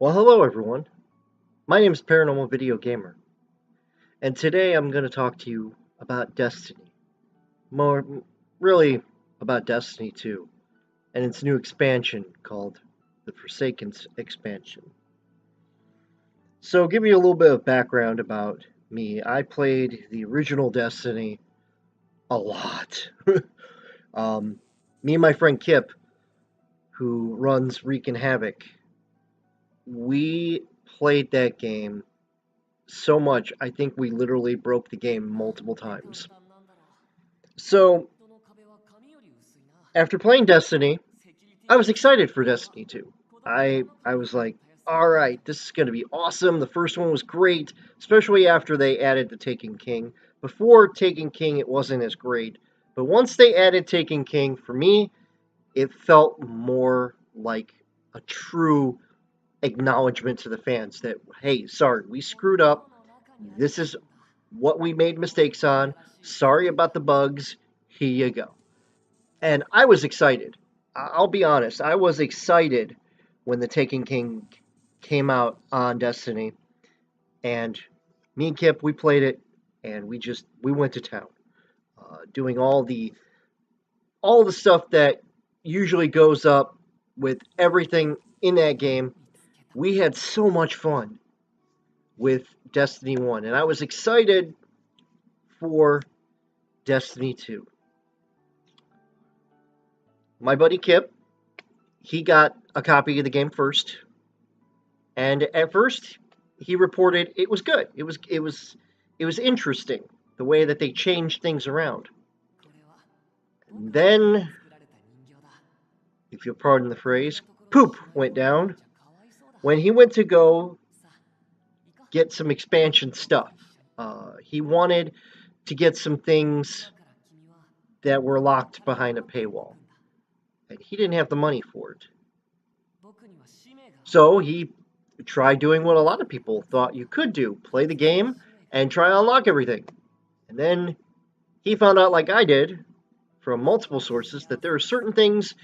Well, hello everyone. My name is Paranormal Video Gamer, and today I'm going to talk to you about Destiny. More really about Destiny 2 and its new expansion called the Forsaken expansion. So, give you a little bit of background about me. I played the original Destiny a lot. um, Me and my friend Kip, who runs Wreaking Havoc, we played that game so much, I think we literally broke the game multiple times. So, after playing Destiny, I was excited for Destiny 2. I was like, all right, this is going to be awesome. The first one was great, especially after they added the Taken King. Before Taken King, it wasn't as great. But once they added Taken King, for me, it felt more like a true acknowledgement to the fans that, hey, sorry, we screwed up. This is what we made mistakes on. Sorry about the bugs. Here you go. And I was excited. I'll be honest. I was excited when the Taken King came out on Destiny, and me and Kip we played it, and we went to town, doing all the stuff that usually goes up with everything in that game. We had so much fun with Destiny 1, and I was excited for Destiny 2. My buddy Kip, he got a copy of the game first, and at first he reported it was good. It was interesting the way that they changed things around. And then, if you'll pardon the phrase, poop went down when he went to go get some expansion stuff. He wanted to get some things that were locked behind a paywall, and he didn't have the money for it. So he tried doing what a lot of people thought you could do: play the game and try to unlock everything. And then he found out, like I did, from multiple sources, that there are certain things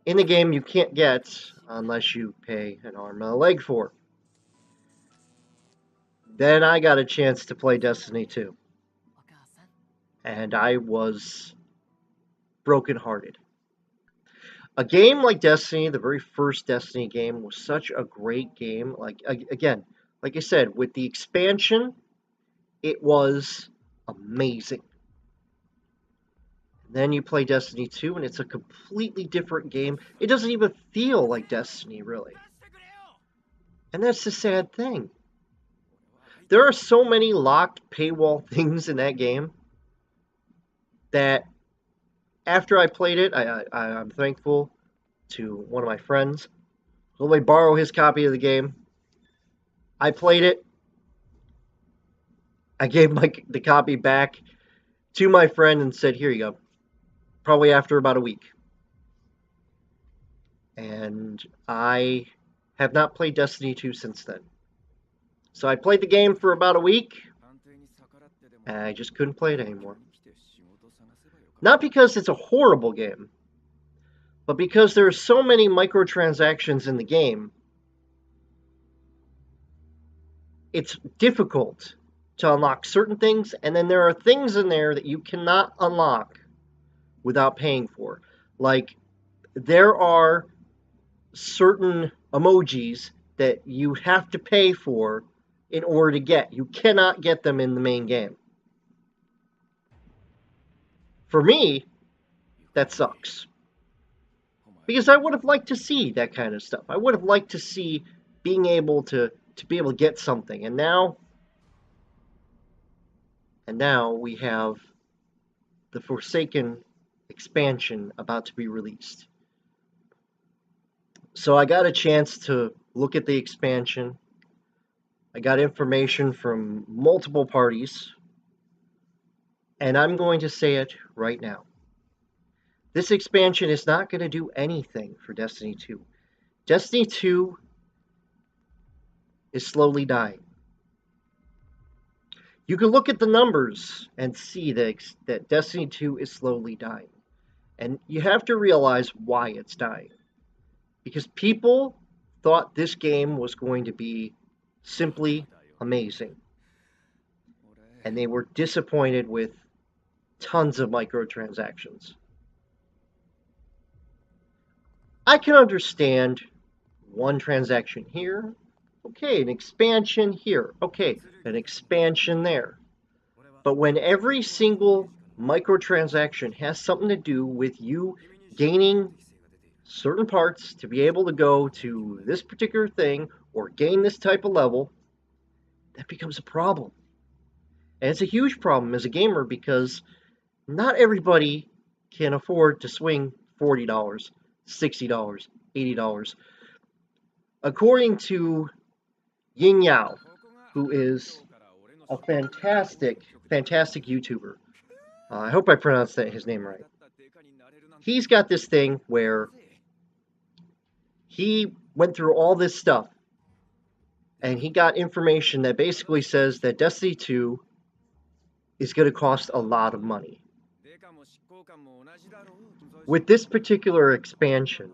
in the game you can't get unless you pay an arm and a leg for. Then I got a chance to play Destiny 2, and I was brokenhearted. A game like Destiny, the very first Destiny game, was such a great game. Again, like I said, with the expansion, it was amazing. Then you play Destiny 2, and it's a completely different game. It doesn't even feel like Destiny, really. And that's the sad thing. There are so many locked paywall things in that game that after I played it, I'm thankful to one of my friends who let me borrow his copy of the game. I played it. I gave the copy back to my friend and said, here you go. Probably after about a week. And I have not played Destiny 2 since then. So I played the game for about a week, and I just couldn't play it anymore. Not because it's a horrible game, but because there are so many microtransactions in the game, it's difficult to unlock certain things, and then there are things in there that you cannot unlock without paying for. Like, there are certain emojis that you have to pay for in order to get. You cannot get them in the main game. For me, that sucks. Because I would have liked to see that kind of stuff. I would have liked to see being able to be able to get something. And now we have the Forsaken expansion about to be released. So I got a chance to look at the expansion. I got information from multiple parties. And I'm going to say it right now. This expansion is not going to do anything for Destiny 2. Destiny 2 is slowly dying. You can look at the numbers and see that Destiny 2 is slowly dying. And you have to realize why it's dying. Because people thought this game was going to be simply amazing. And they were disappointed with tons of microtransactions. I can understand one transaction here. Okay, an expansion here. Okay, an expansion there. But when every single microtransaction has something to do with you gaining certain parts to be able to go to this particular thing or gain this type of level, that becomes a problem. And it's a huge problem as a gamer because not everybody can afford to swing $40, $60, $80. According to Ying Yao, who is a fantastic YouTuber. I hope I pronounced his name right. He's got this thing where he went through all this stuff and he got information that basically says that Destiny 2 is going to cost a lot of money. With this particular expansion,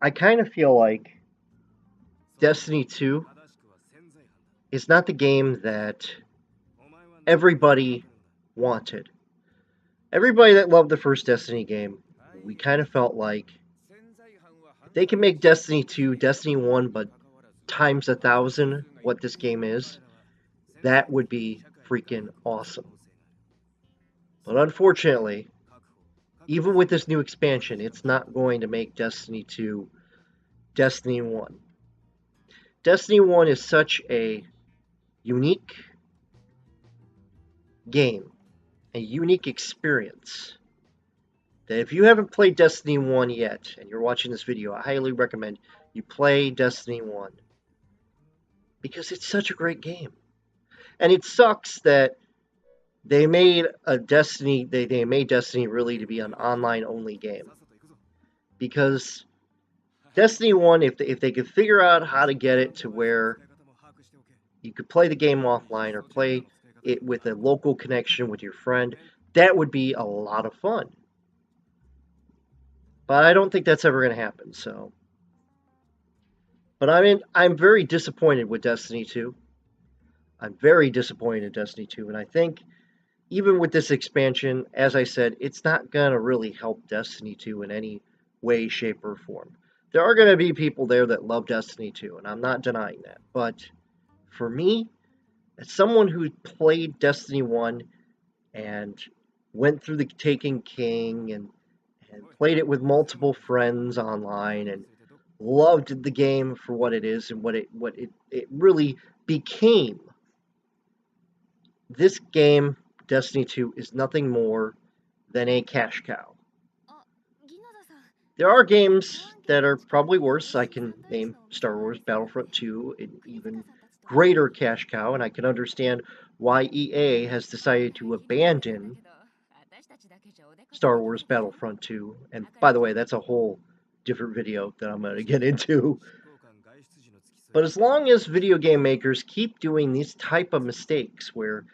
I kind of feel like Destiny 2 is not the game that everybody wanted. Everybody that loved the first Destiny game, we kind of felt like if they can make Destiny 2, Destiny 1, but times 1,000 what this game is, that would be freaking awesome. But unfortunately, even with this new expansion, it's not going to make Destiny 2 Destiny 1. Destiny 1 is such a unique game, a unique experience, that if you haven't played Destiny 1 yet, and you're watching this video, I highly recommend you play Destiny 1. Because it's such a great game. And it sucks that they made a Destiny, they made Destiny really to be an online-only game. Because Destiny 1, if they could figure out how to get it to where you could play the game offline or play it with a local connection with your friend, that would be a lot of fun. But I don't think that's ever going to happen, so. But I'm very disappointed with Destiny 2. I'm very disappointed in Destiny 2, and I think even with this expansion, as I said, it's not going to really help Destiny 2 in any way, shape, or form. There are going to be people there that love Destiny 2, and I'm not denying that. But for me, as someone who played Destiny 1 and went through the Taken King and played it with multiple friends online and loved the game for what it is and what it really became, this game, Destiny 2, is nothing more than a cash cow. There are games that are probably worse. I can name Star Wars Battlefront 2, an even greater cash cow, and I can understand why EA has decided to abandon Star Wars Battlefront 2. And by the way, that's a whole different video that I'm going to get into. But as long as video game makers keep doing these type of mistakes where,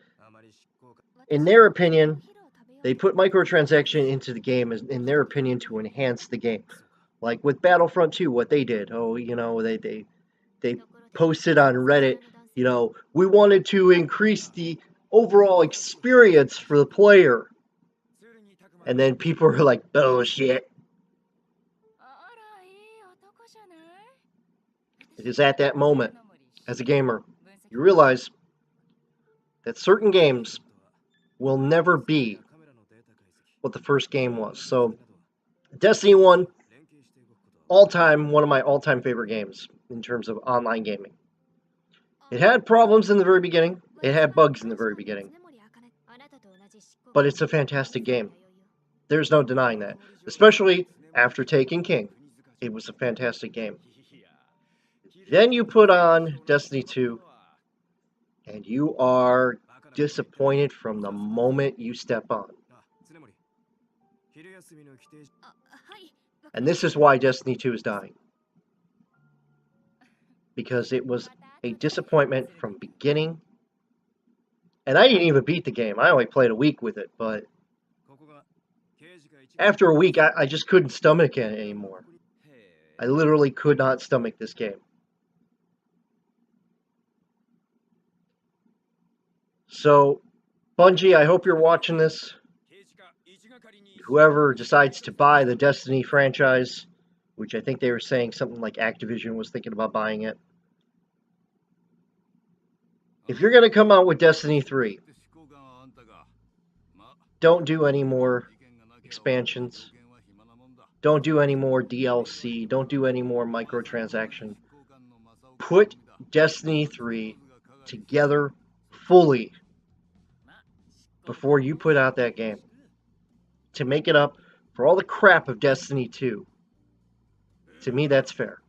in their opinion, they put microtransaction into the game, in their opinion, to enhance the game. Like with Battlefront 2, what they did. Oh, they posted on Reddit, we wanted to increase the overall experience for the player. And then people are like, bullshit. It is at that moment, as a gamer, you realize that certain games will never be what the first game was. So, Destiny 1, one of my all-time favorite games in terms of online gaming. It had problems in the very beginning. It had bugs in the very beginning. But it's a fantastic game. There's no denying that. Especially after Taken King. It was a fantastic game. Then you put on Destiny 2, and you are disappointed from the moment you step on. And this is why Destiny 2 is dying. Because it was a disappointment from beginning. And I didn't even beat the game. I only played a week with it, but after a week, I just couldn't stomach it anymore. I literally could not stomach this game. So, Bungie, I hope you're watching this. Whoever decides to buy the Destiny franchise, which I think they were saying something like Activision was thinking about buying it. If you're going to come out with Destiny 3, don't do any more expansions. Don't do any more DLC. Don't do any more microtransaction. Put Destiny 3 together fully before you put out that game to make it up for all the crap of Destiny 2. To me, that's fair.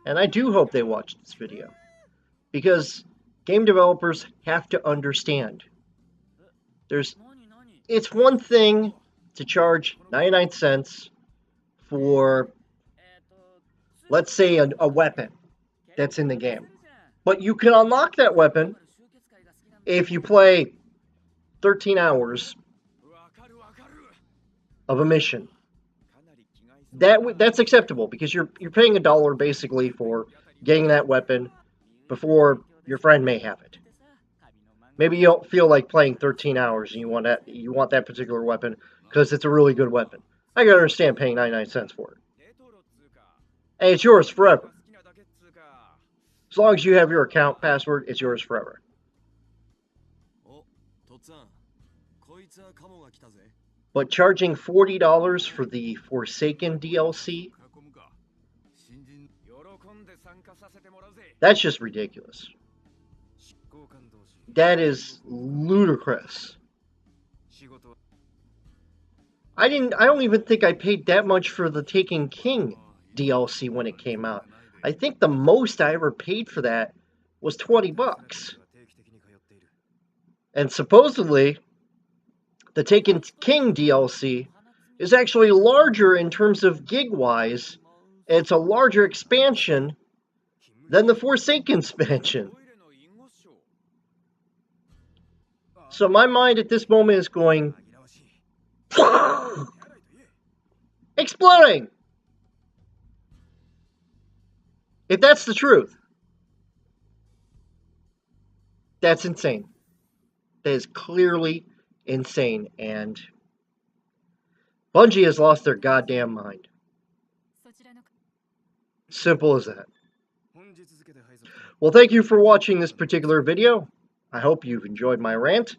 And I do hope they watch this video, because game developers have to understand. It's one thing to charge 99 cents for, let's say, a weapon that's in the game. But you can unlock that weapon if you play 13 hours of a mission. That's acceptable, because you're paying $1 basically for getting that weapon before your friend may have it. Maybe you don't feel like playing 13 hours and you want that particular weapon because it's a really good weapon. I can understand paying 99 cents for it. And it's yours forever. As long as you have your account password, it's yours forever. But charging $40 for the Forsaken DLC, that's just ridiculous. That is ludicrous. I don't even think I paid that much for the Taken King DLC when it came out. I think the most I ever paid for that was $20. And supposedly, the Taken King DLC is actually larger in terms of gig-wise. It's a larger expansion than the Forsaken expansion. So my mind at this moment is going exploding. If that's the truth, that's insane. That is clearly insane, and Bungie has lost their goddamn mind. Simple as that. Well, thank you for watching this particular video. I hope you've enjoyed my rant.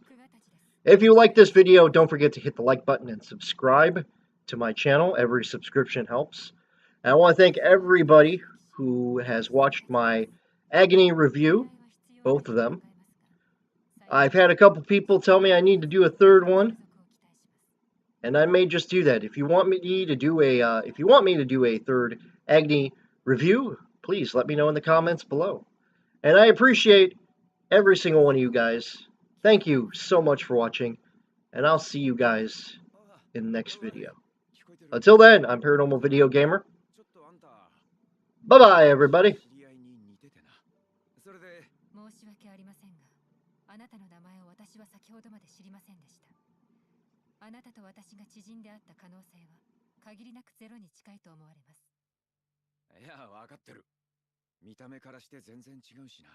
If you like this video, don't forget to hit the like button and subscribe to my channel. Every subscription helps. And I want to thank everybody who has watched my Agony review, both of them. I've had a couple people tell me I need to do a third one, and I may just do that. If you want me to do a third Agony review, please let me know in the comments below. And I appreciate every single one of you guys. Thank you so much for watching, and I'll see you guys in the next video. Until then, I'm Paranormal Video Gamer. Bye-bye, everybody. あなたの名前を私は先ほどまで知りませんでした。あなたと私が知人であった可能性は限りなくゼロに近いと思われます。いや、わかってる。見た目からして全然違うしな。